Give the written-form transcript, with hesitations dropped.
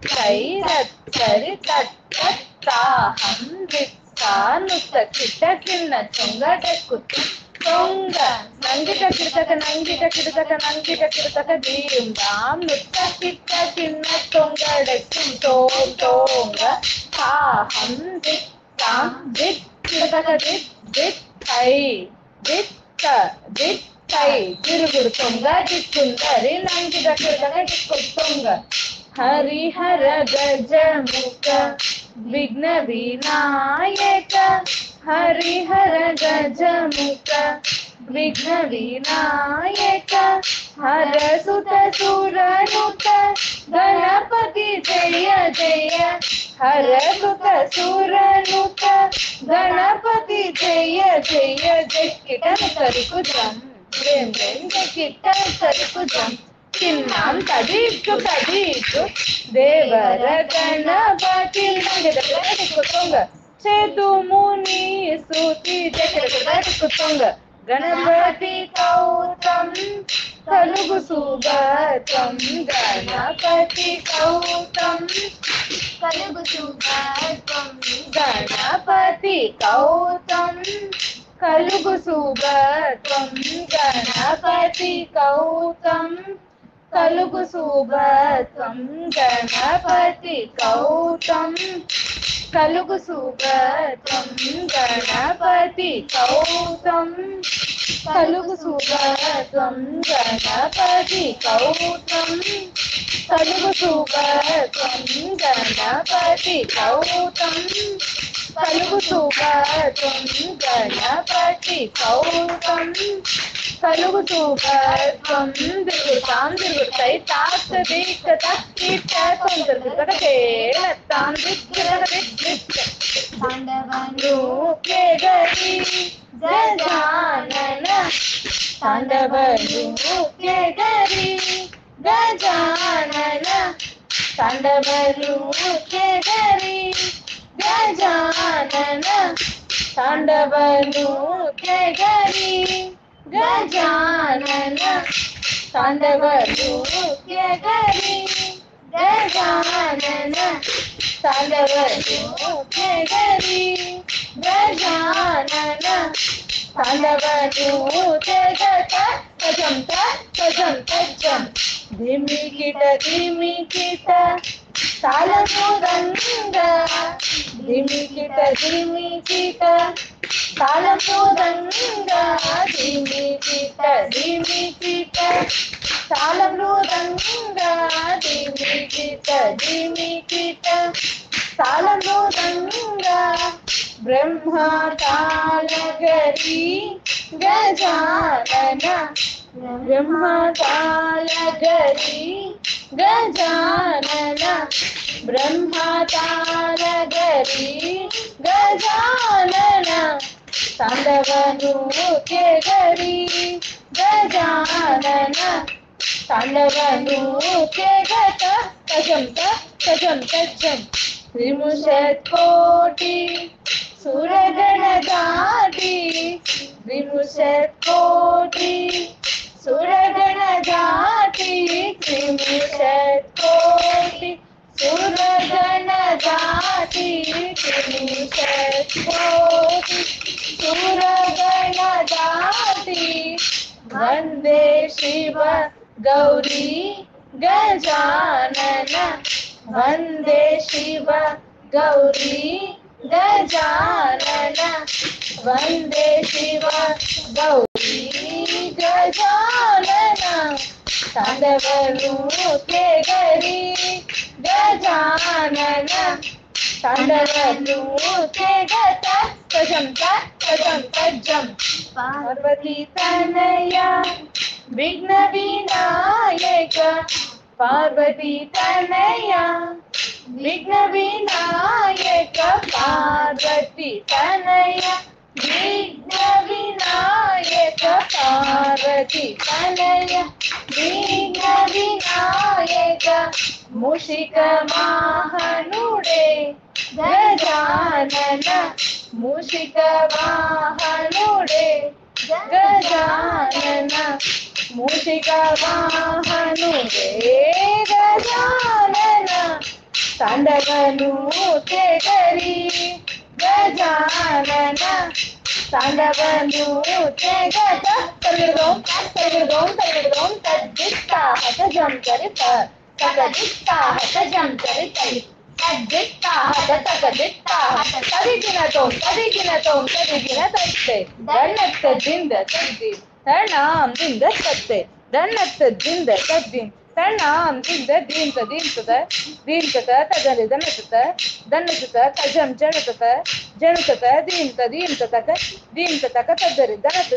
तै रत् सरि तत् तत् ताहं नुत्त किट्ट किन्न चोंगटक्कुत्तु तोंग नंगिट किटक नंगिट किटक नंगिट किटक दीं दां नुत्त किट्ट किन्न चोंगटक्कु तोंग ताहं तां दित् किटक दित् तै दित् तै तिरुगुरु तोंग दिक्कुंदरि नंगिट किटक दिक्कुत्तोंग हरिहर गजमुख विघ्न विनायक हरिहर गजमुख विघ्न विनायक हरसुत सुरनुत गणपति जय जय हरसुत सुरनुत गणपति जय जय जक्किटन करिकुजं रें रें जक्किटन करिकुजं चिन्नां तदीचु देवर गणपति कुतुंग चेतु मुनि स्तुति कुतुंग गणपति कौतम कलुगु सुबतम गणपति कौतम कलुगु सुबतम गणपति कौतम कलुगु सुबतम गणपति कौतम कलुगु सुबतम गणपति कौतम कलुगु सुबतम गणपति कौतम कलुगु सुबतम गणपति कौतम कलुगु सुबतम गणपति कौतम कलुगु सुबतम गणपति कौतम कलुगु सुबतम दिगुतां दिगुतै तास्त दिक्क तक्किट्ट तोंदर्गुतके नत्तां दिक्क तांडवनूके गरि गजानन तांडवनूके गरि गजानन तांडवनूके गरि गजानन तांडवनूके गरि गजानन तांडवनूके गरि गजानन तांडवनूके गरि गजानन तांडवनूके गजं तजं धिमिकिट तालमृदंग धिमिकिट तालमृदंग धिमिकिट तालमृदंग धिमिकिट तालमृदंग ब्रह्मा तालगरी गजानन ब्रह्मा तालगरी गजानन ब्रह्मा तालगरी गजानन तांडवनूके गरि गजानन तांडवनूके गजं तजं त्रिमुशत्कोटि सुरगणजाति त्रिमुशत्कोटि सुरगणजाति त्रिमुशत्कोटि सुरगणजाति त्रिमुशत्कोटि सुरगणजाति वन्दे शिव गौरी गजानन वन्दे शिव गौरी गजानन वन्दे शिव गौरी गजानन तांडवनूके गरि गजानन तांडवनूके तजं पार्वती तनया विघ्न विनायक पार्वती तनया विघ्न विनायक पार्वती तनया विघ्न विनायक पार्वती तनया विघ्न विनायक मूषिक वाहनुडे गजानन मूषिक वाहनुडे गजानन मूषिक वाहनुडे गजानन तांडवनूते गरी गजानन तांडवनूते गज तगड़ों तद्दित्ता हतजम चरित तगदित्ता हतजम चरित तद्दित्ता हत तगदित्ता तदिगिन तत्ते दन्नत्त जिंद तद्दि तर्णाम जिंद तत्ते दन्नत्त जिंद तद्दि तर्णाम जिंद दीन तदरि दन्नत तजम जनुतत दीन तदक तदरि दन्नत